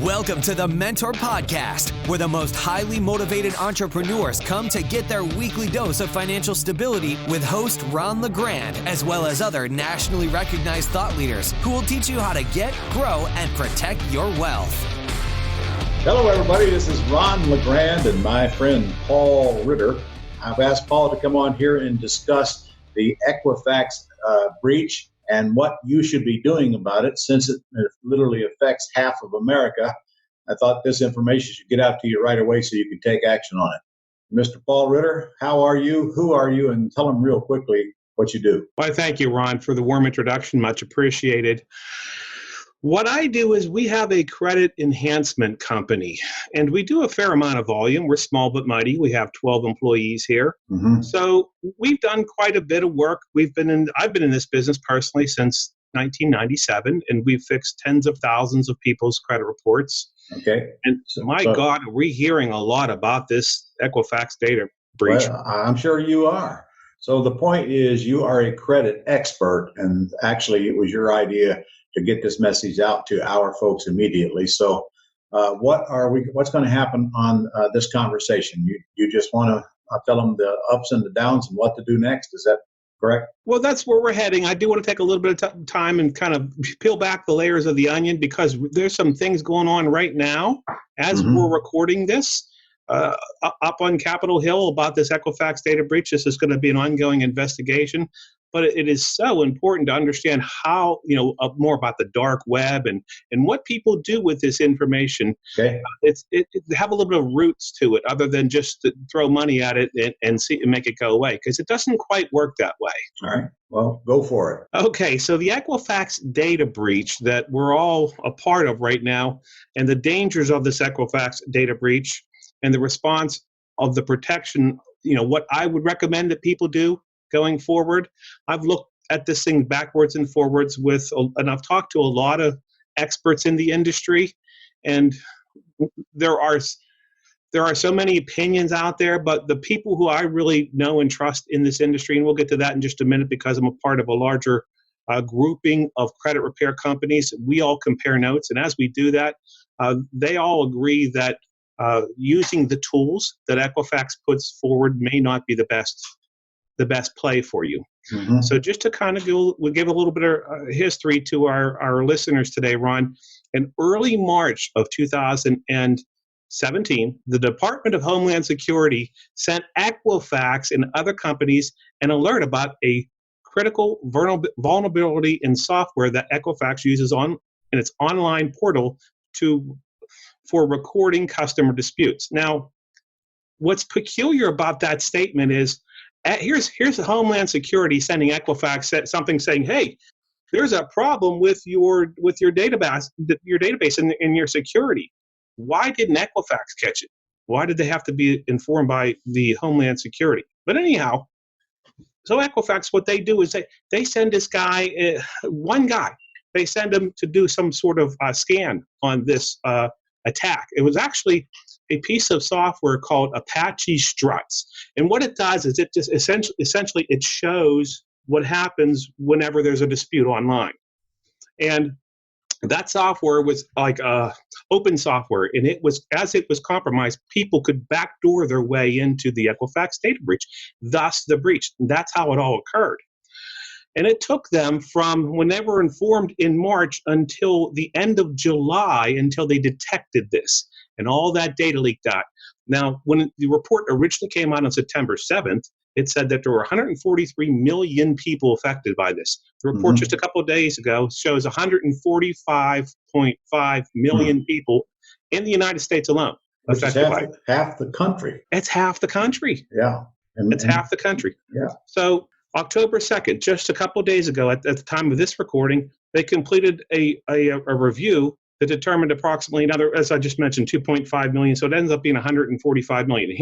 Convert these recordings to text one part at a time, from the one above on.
Welcome to the Mentor Podcast, where the most highly motivated entrepreneurs come to get their weekly dose of financial stability with host Ron LeGrand, as well as other nationally recognized thought leaders who will teach you how to get, grow, and protect your wealth. Hello, everybody. This is Ron LeGrand and my friend Paul Ritter. I've asked Paul to come on here and discuss the Equifax breach and what you should be doing about it, since it literally affects half of America. I thought this information should get out to you right away so you can take action on it. Mr. Paul Ritter, how are you? Who are you? And tell them real quickly what you do. Well, thank you, Ron, for the warm introduction. Much appreciated. What I do is we have a credit enhancement company, and we do a fair amount of volume. We're small but mighty. We have 12 employees here. So we've done quite a bit of work. I've been in this business personally since 1997, and we've fixed tens of thousands of people's credit reports. Okay. And God, we're hearing a lot about this Equifax data breach. Well, I'm sure you are. So the point is, you are a credit expert, and actually it was your idea to get this message out to our folks immediately. So what's going to happen on this conversation? You just want to tell them the ups and the downs and what to do next. Is that correct? Well, that's where we're heading. I do want to take a little bit of time and kind of peel back the layers of the onion, because there's some things going on right now as we're recording this up on Capitol Hill about this Equifax data breach. This is going to be an ongoing investigation. But it is so important to understand how, more about the dark web and what people do with this information. Okay. It have a little bit of roots to it, other than just to throw money at it and make it go away, because it doesn't quite work that way. All right. Well, go for it. Okay. So the Equifax data breach that we're all a part of right now, and the dangers of this Equifax data breach and the response of the protection, what I would recommend that people do going forward. I've looked at this thing backwards and forwards and I've talked to a lot of experts in the industry, and there are so many opinions out there, but the people who I really know and trust in this industry, and we'll get to that in just a minute because I'm a part of a larger grouping of credit repair companies, we all compare notes, and as we do that, they all agree that using the tools that Equifax puts forward may not be the best play for you. So just to kind of we'll give a little bit of history to our listeners today, Ron. In early March of 2017, the Department of Homeland Security sent Equifax and other companies an alert about a critical vulnerability in software that Equifax uses in its online portal for recording customer disputes. Now, what's peculiar about that statement is, here's the Homeland Security sending Equifax something saying, "Hey, there's a problem with your database and your security." Why didn't Equifax catch it? Why did they have to be informed by the Homeland Security? But anyhow, so Equifax, what they do is they send this guy, one guy, they send him to do some sort of scan on this attack. It was actually a piece of software called Apache Struts. And what it does is it just essentially it shows what happens whenever there's a dispute online. And that software was like open software, and as it was compromised, people could backdoor their way into the Equifax data breach, thus the breach. That's how it all occurred. And it took them from when they were informed in March until the end of July until they detected this. And all that data leaked out. Now, when the report originally came out on September 7th, it said that there were 143 million people affected by this. The report just a couple of days ago shows 145.5 million people in the United States alone affected by it. Half the country. It's half the country. Yeah. It's half the country. Yeah. So October 2nd, just a couple of days ago, at the time of this recording, they completed a review that determined approximately another, as I just mentioned, 2.5 million. So it ends up being 145 million.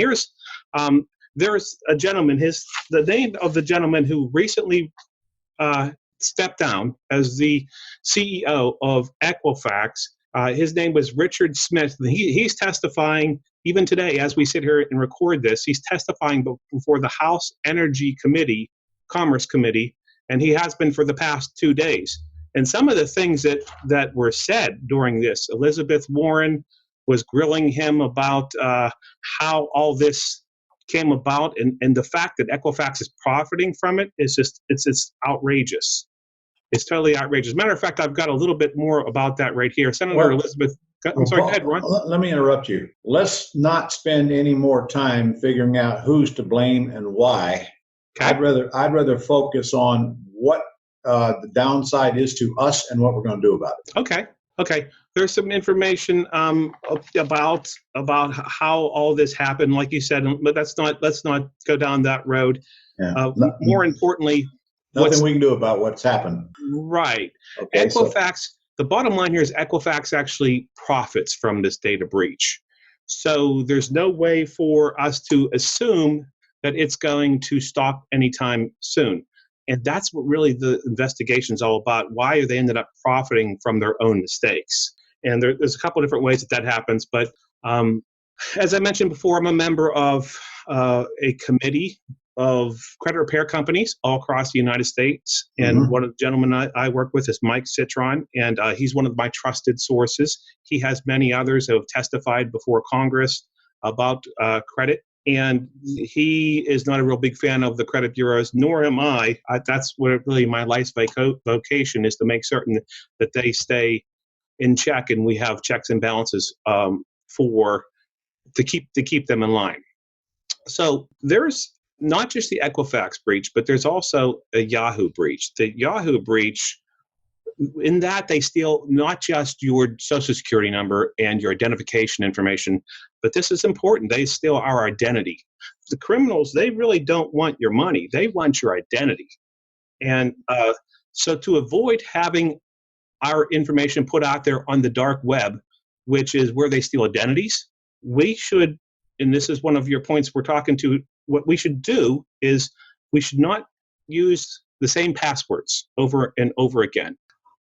And there's a gentleman, the name of the gentleman who recently stepped down as the CEO of Equifax. His name was Richard Smith. He's testifying even today as we sit here and record this. He's testifying before the House Energy Committee, Commerce Committee, and he has been for the past 2 days. And some of the things that were said during this, Elizabeth Warren was grilling him about how all this came about, and the fact that Equifax is profiting from it is just outrageous. It's totally outrageous. Matter of fact, I've got a little bit more about that right here. Senator Elizabeth, I'm sorry, go ahead, Ron. Let me interrupt you. Let's not spend any more time figuring out who's to blame and why. Okay. I'd rather focus on what the downside is to us and what we're going to do about it. Okay. There's some information about how all this happened, like you said, but let's not go down that road. Yeah. More importantly, nothing we can do about what's happened. Right. Okay, Equifax. The bottom line here is Equifax actually profits from this data breach. So there's no way for us to assume that it's going to stop anytime soon. And that's what really the investigation is all about. Why they ended up profiting from their own mistakes. And there's a couple of different ways that happens. But as I mentioned before, I'm a member of a committee of credit repair companies all across the United States. And one of the gentlemen I work with is Mike Citron, and he's one of my trusted sources. He has many others who have testified before Congress about credit. And he is not a real big fan of the credit bureaus, nor am I. That's what really my life's vocation is, to make certain that they stay in check and we have checks and balances to keep them in line. So there's not just the Equifax breach, but there's also a Yahoo breach. The Yahoo breach, in that they steal not just your social security number and your identification information, but this is important, they steal our identity. The criminals, they really don't want your money, they want your identity. And so to avoid having our information put out there on the dark web, which is where they steal identities, we should, and this is one of your points we're talking to, what we should do is we should not use the same passwords over and over again.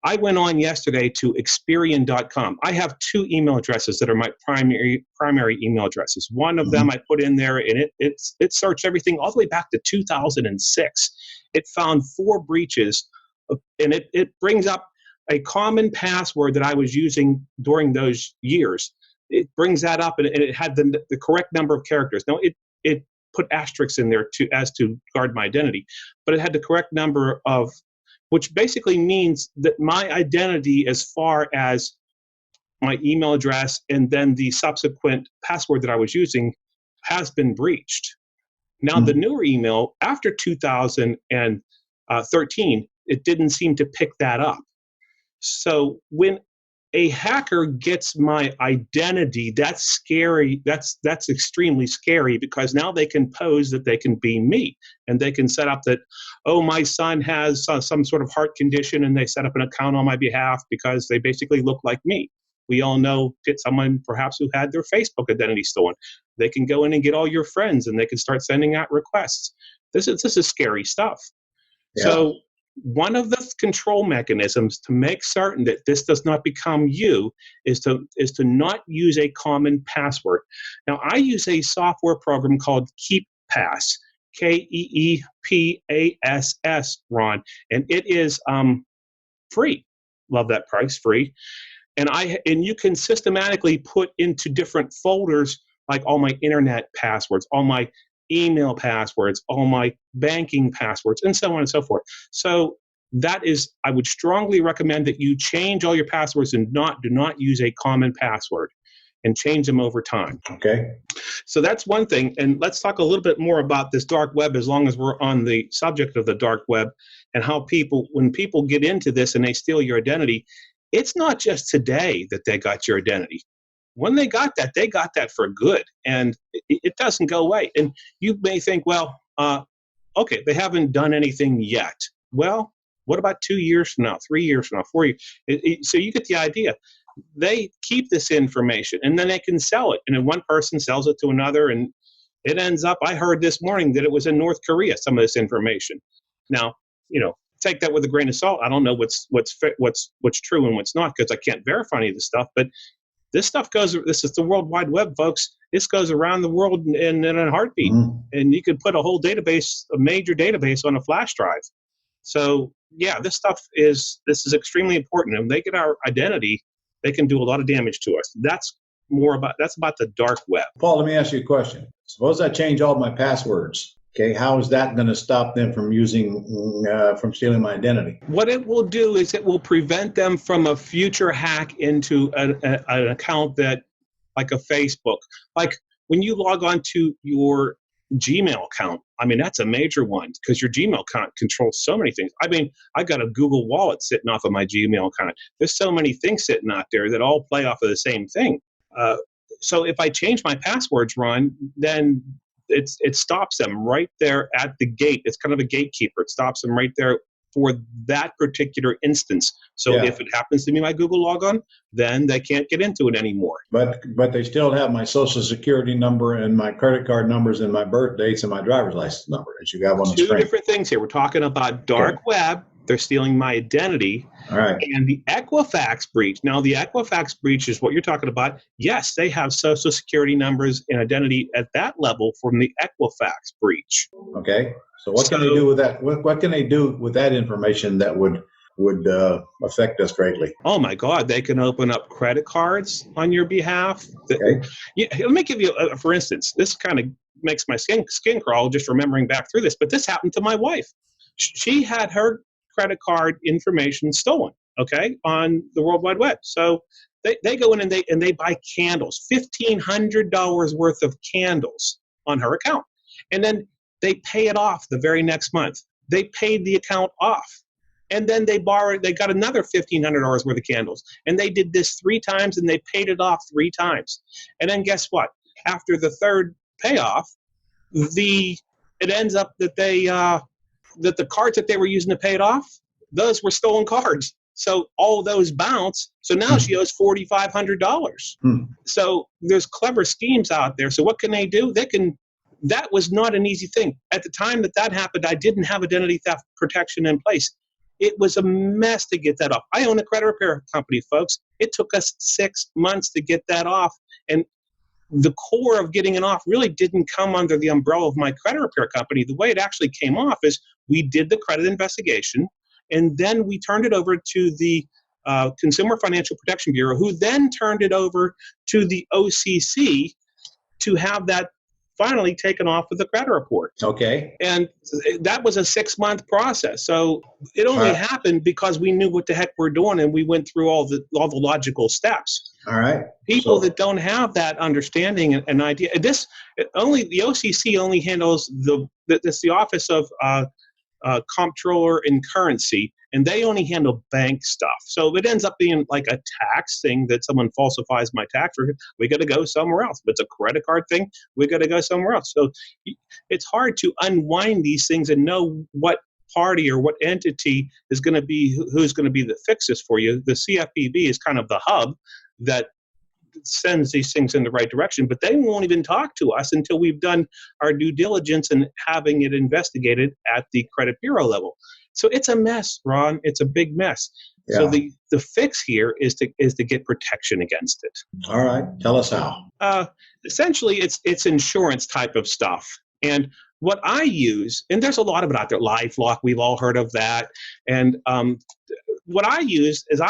I went on yesterday to Experian.com. I have two email addresses that are my primary email addresses. One of them I put in there, and it searched everything all the way back to 2006. It found 4 breaches, and it brings up a common password that I was using during those years. It brings that up, and it had the correct number of characters. Now, it put asterisks in there to guard my identity, but it had the correct number of, which basically means that my identity as far as my email address and then the subsequent password that I was using has been breached. Now, the newer email after 2013, it didn't seem to pick that up. So when a hacker gets my identity, that's scary. That's extremely scary, because now they can pose that they can be me, and they can set up that, oh, my son has some sort of heart condition, and they set up an account on my behalf because they basically look like me. We all know someone perhaps who had their Facebook identity stolen. They can go in and get all your friends, and they can start sending out requests. This is scary stuff. Yeah. So one of the control mechanisms to make certain that this does not become you is to not use a common password. Now, I use a software program called KeepPass, KeePass, Ron, and it is free. Love that price, free. And you can systematically put into different folders, like all my internet passwords, all my email passwords, all my banking passwords, and so on and so forth. So that is, I would strongly recommend that you change all your passwords and do not use a common password, and change them over time. Okay. So that's one thing. And let's talk a little bit more about this dark web, as long as we're on the subject of the dark web, and how when people get into this and they steal your identity, it's not just today that they got your identity. When they got that for good, and it doesn't go away. And you may think, well, okay, they haven't done anything yet. Well, what about 2 years from now, 3 years from now, 4 years? So you get the idea. They keep this information, and then they can sell it. And then one person sells it to another, and it ends up, I heard this morning that it was in North Korea, some of this information. Now, take that with a grain of salt. I don't know what's true and what's not, because I can't verify any of this stuff, but this is the World Wide Web, folks. This goes around the world in a heartbeat. And you could put a whole database, a major database, on a flash drive. So yeah, this is extremely important. And they get our identity, they can do a lot of damage to us. That's about the dark web. Paul, let me ask you a question. Suppose I change all my passwords. Okay, how is that going to stop them from from stealing my identity? What it will do is it will prevent them from a future hack into an account that, like a Facebook, like when you log on to your Gmail account. I mean, that's a major one because your Gmail account controls so many things. I mean, I got a Google Wallet sitting off of my Gmail account. There's so many things sitting out there that all play off of the same thing. So if I change my passwords, Ron, then it stops them right there at the gate. It's kind of a gatekeeper. It stops them right there for that particular instance. So if it happens to be my Google logon, then they can't get into it anymore. But they still have my social security number and my credit card numbers and my birth dates and my driver's license number, as you have on the screen. Two different things here. We're talking about dark web. They're stealing my identity. All right. And the Equifax breach. Now, the Equifax breach is what you're talking about. Yes, they have social security numbers and identity at that level from the Equifax breach. Okay. So what can they do with that? What can they do with that information that would affect us greatly? Oh my God, they can open up credit cards on your behalf. Okay. Let me give you, for instance, this kind of makes my skin crawl just remembering back through this, but this happened to my wife. She had her credit card information stolen, okay, on the World Wide Web. So they go in and they buy candles, $1,500 worth of candles on her account. And then they pay it off the very next month. They paid the account off. And then they got another $1,500 worth of candles. And they did this 3 times and they paid it off 3 times. And then guess what? After the third payoff, it ends up that that the cards that they were using to pay it off, those were stolen cards. So all those bounce. So now she owes $4,500. So there's clever schemes out there. So what can they do? That was not an easy thing. At the time that happened, I didn't have identity theft protection in place. It was a mess to get that off. I own a credit repair company, folks. It took us 6 months to get that off. And the core of getting it off really didn't come under the umbrella of my credit repair company. The way it actually came off is we did the credit investigation, and then we turned it over to the Consumer Financial Protection Bureau, who then turned it over to the OCC to have that finally taken off of the credit report. Okay. And that was a 6-month process. So it only happened because we knew what the heck we're doing and we went through all the logical steps. All right. People that don't have that understanding and idea, the OCC only handles the Office of Comptroller and Currency, and they only handle bank stuff. So if it ends up being like a tax thing that someone falsifies my tax record, we got to go somewhere else. If it's a credit card thing, we got to go somewhere else. So it's hard to unwind these things and know what party or what entity is going to be, who's going to be the fixes for you. The CFPB is kind of the hub that sends these things in the right direction, but they won't even talk to us until we've done our due diligence and having it investigated at the credit bureau level. So it's a mess, Ron. It's a big mess. Yeah. So the fix here is to get protection against it. All right. Tell us how. Essentially, it's insurance type of stuff. And what I use, and there's a lot of it out there, LifeLock, we've all heard of that. And what I use is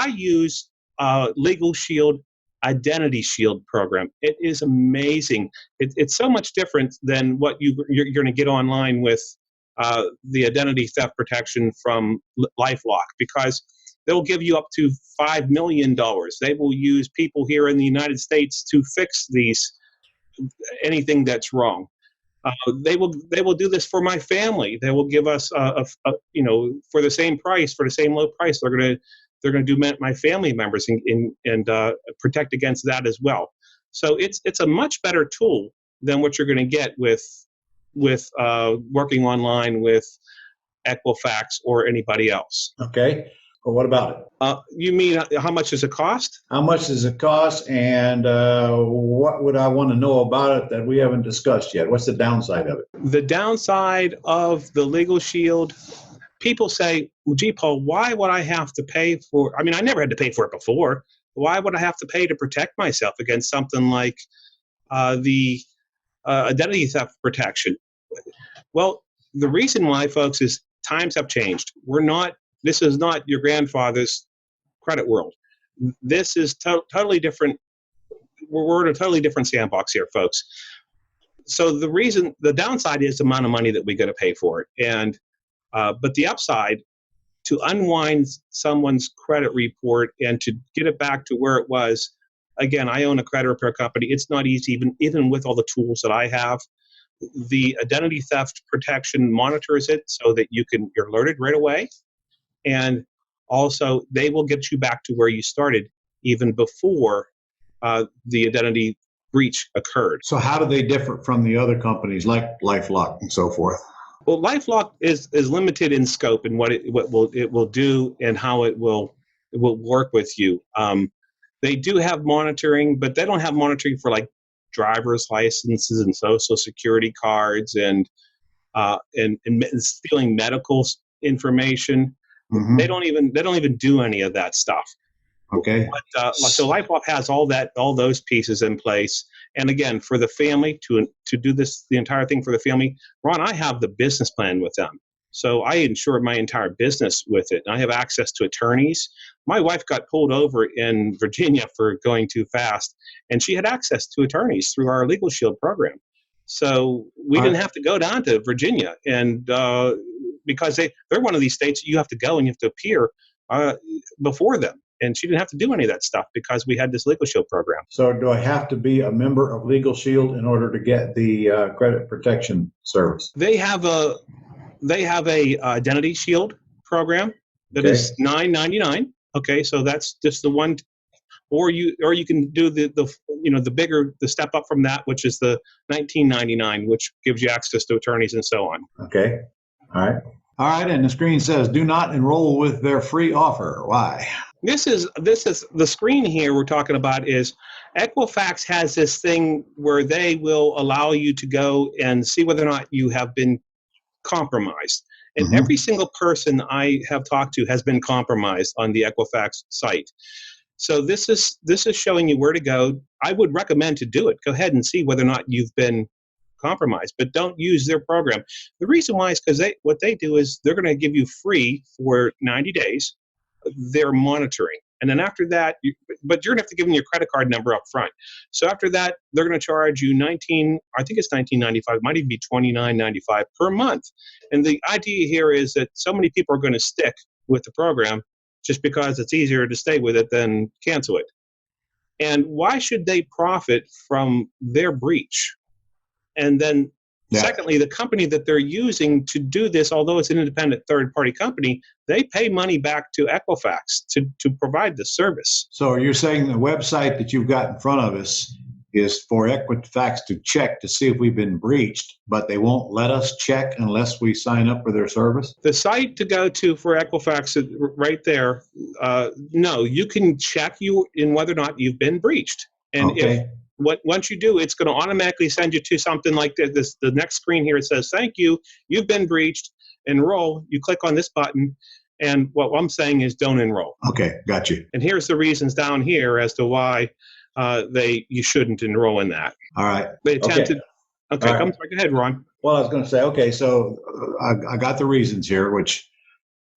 Legal Shield Identity Shield program. It is amazing. It's so much different than what you're going to get online with the identity theft protection from LifeLock, because they'll give you up to $5 million. They will use people here in the United States to fix anything that's wrong. They will do this for my family. They will give us for the same price, for the same low price. They're going to do my family members and protect against that as well. So it's a much better tool than what you're going to get with working online with Equifax or anybody else. Okay. Well, what about it? You mean how much does it cost? How much does it cost, and what would I want to know about it that we haven't discussed yet? What's the downside of it? The downside of the Legal Shield, people say, well, gee, Paul, why would I have to pay for, I mean, I never had to pay for it before. Why would I have to pay to protect myself against something like the identity theft protection? Well, the reason why, folks, is times have changed. We're not This is not your grandfather's credit world. This is totally different. We're in a totally different sandbox here, folks. So the downside is the amount of money that we got to pay for it. But the upside, to unwind someone's credit report and to get it back to where it was. Again, I own a credit repair company. It's not easy, even with all the tools that I have. The identity theft protection monitors it so that you're alerted right away. And also, they will get you back to where you started even before the identity breach occurred. So how do they differ from the other companies like LifeLock and so forth? Well, LifeLock is limited in scope and what it will do and how it will work with you. They do have monitoring, but they don't have monitoring for like driver's licenses and social security cards and stealing medical information. Mm-hmm. They don't even do any of that stuff. Okay. But, so LifeLock has all those pieces in place. And again, for the family to do the entire thing for the family, Ron, I have the business plan with them. So I insured my entire business with it. And I have access to attorneys. My wife got pulled over in Virginia for going too fast, and she had access to attorneys through our Legal Shield program. So we didn't have to go down to Virginia, and because they're one of these states you have to go and you have to appear before them. And she didn't have to do any of that stuff because we had this Legal Shield program. So do I have to be a member of Legal Shield in order to get the credit protection service? They have a Identity Shield program that is $9.99. Okay, so that's just the one, or you can do the step up from that, which is the $19.99, which gives you access to attorneys and so on. Okay, all right. And the screen says, "Do not enroll with their free offer." Why? This is the screen here we're talking about is Equifax has this thing where they will allow you to go and see whether or not you have been compromised. And every single person I have talked to has been compromised on the Equifax site. So this is showing you where to go. I would recommend to do it. Go ahead and see whether or not you've been compromised, but don't use their program. The reason why is because what they do is they're going to give you free for 90 days. They're monitoring. And then after that, but you're going to have to give them your credit card number up front. So after that, they're going to charge you $19.95, might even be $29.95 per month. And the idea here is that so many people are going to stick with the program just because it's easier to stay with it than cancel it. And why should they profit from their breach? And then secondly, the company that they're using to do this, although it's an independent third-party company, they pay money back to Equifax to provide the service. So you're saying the website that you've got in front of us is for Equifax to check to see if we've been breached, but they won't let us check unless we sign up for their service? The site to go to for Equifax is right there. No, you can check you in whether or not you've been breached. And once you do, it's going to automatically send you to something like this. The next screen here, it says, "Thank you, you've been breached. Enroll." You click on this button, and what I'm saying is don't enroll. Okay, got you. And here's the reasons down here as to why you shouldn't enroll in that. All right. They attempted. Okay, right. I'm sorry. Go ahead, Ron. Well, I was going to say, okay, so I got the reasons here, which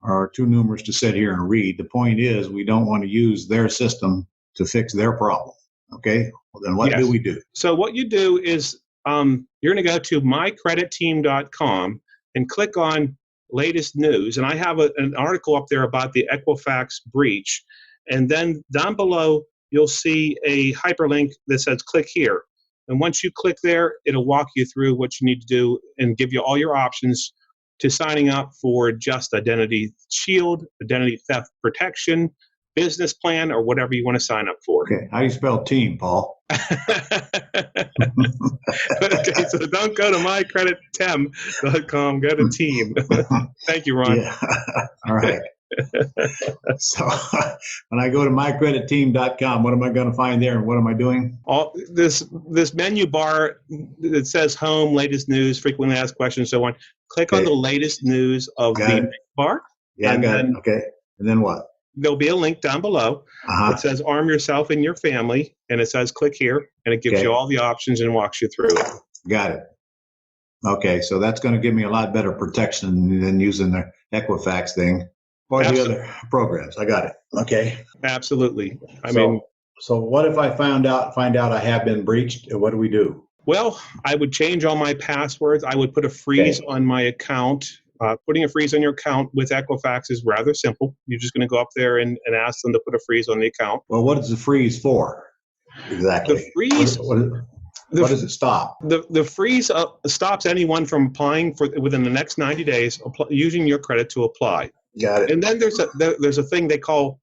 are too numerous to sit here and read. The point is, we don't want to use their system to fix their problem. Okay, well, then what do we do? So what you do is you're going to go to mycreditteam.com and click on latest news. And I have an article up there about the Equifax breach. And then down below, you'll see a hyperlink that says click here. And once you click there, it'll walk you through what you need to do and give you all your options to signing up for just Identity Shield, Identity Theft Protection, business plan, or whatever you want to sign up for. Okay. How do you spell team, Paul? Okay, so don't go to mycredittem.com. Go to team. Thank you, Ron. Yeah. All right. So when I go to mycreditteam.com, what am I going to find there and what am I doing? All this menu bar that says home, latest news, frequently asked questions, so on. Click on the latest news of the menu bar. Yeah, I got it. Okay. And then what? There'll be a link down below. It says arm yourself and your family, and it says click here, and it gives you all the options and walks you through it. Got it. Okay, so that's going to give me a lot better protection than using the Equifax thing. Or the other programs. I got it. Okay. Absolutely. So what if I find out I have been breached? What do we do? Well, I would change all my passwords. I would put a freeze on my account. Putting a freeze on your account with Equifax is rather simple. You're just going to go up there and ask them to put a freeze on the account. Well, what is the freeze for? Exactly. The freeze. What does it stop? The freeze stops anyone from applying for within the next 90 days, using your credit to apply. Got it. And then there's a thing they call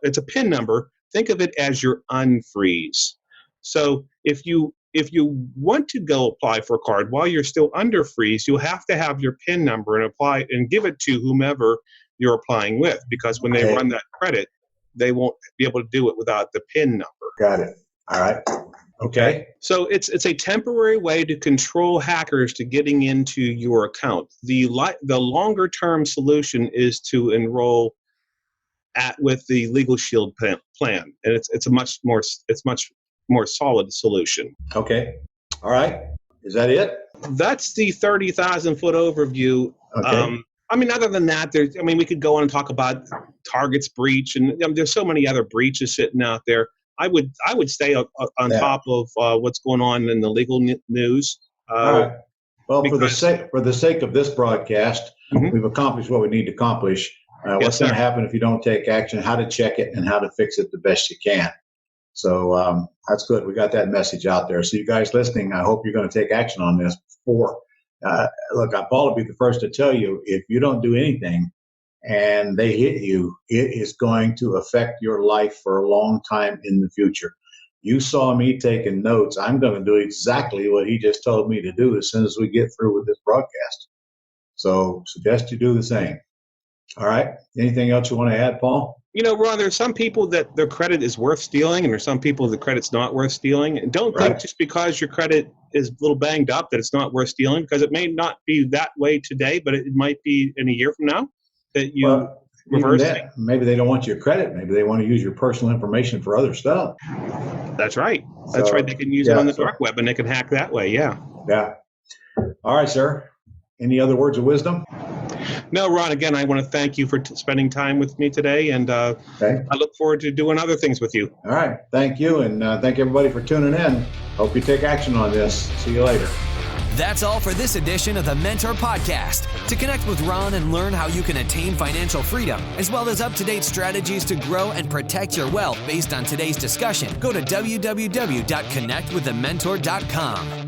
it's a PIN number. Think of it as your unfreeze. So if you want to go apply for a card while you're still under freeze, you'll have to have your PIN number and apply and give it to whomever you're applying with, because when they run that credit, they won't be able to do it without the PIN number. Got it. All right. Okay. So it's a temporary way to control hackers to getting into your account. The longer term solution is to enroll with the Legal Shield plan, and it's a much more solid solution. Okay. All right. Is that it? That's the 30,000-foot overview. Okay. Other than that, we could go on and talk about Target's breach, and there's so many other breaches sitting out there. I would stay on top of what's going on in the legal news. All right. Well, for the sake of this broadcast, we've accomplished what we need to accomplish. What's going to happen if you don't take action? How to check it and how to fix it the best you can. So that's good. We got that message out there. So you guys listening, I hope you're going to take action on this before. Look, Paul will be the first to tell you, if you don't do anything and they hit you, it is going to affect your life for a long time in the future. You saw me taking notes. I'm going to do exactly what he just told me to do as soon as we get through with this broadcast. So suggest you do the same. All right. Anything else you want to add, Paul? Ron, there's some people that their credit is worth stealing, and there's some people the credit's not worth stealing. And don't think just because your credit is a little banged up that it's not worth stealing, because it may not be that way today, but it might be in a year from now that you reverse it. Maybe they don't want your credit. Maybe they want to use your personal information for other stuff. That's right. That's right. They can use it on the dark web, and they can hack that way. Yeah. Yeah. All right, sir. Any other words of wisdom? No, Ron, again, I want to thank you for spending time with me today, and I look forward to doing other things with you. All right. Thank you, and thank everybody for tuning in. Hope you take action on this. See you later. That's all for this edition of the Mentor Podcast. To connect with Ron and learn how you can attain financial freedom, as well as up-to-date strategies to grow and protect your wealth based on today's discussion, go to www.connectwiththementor.com.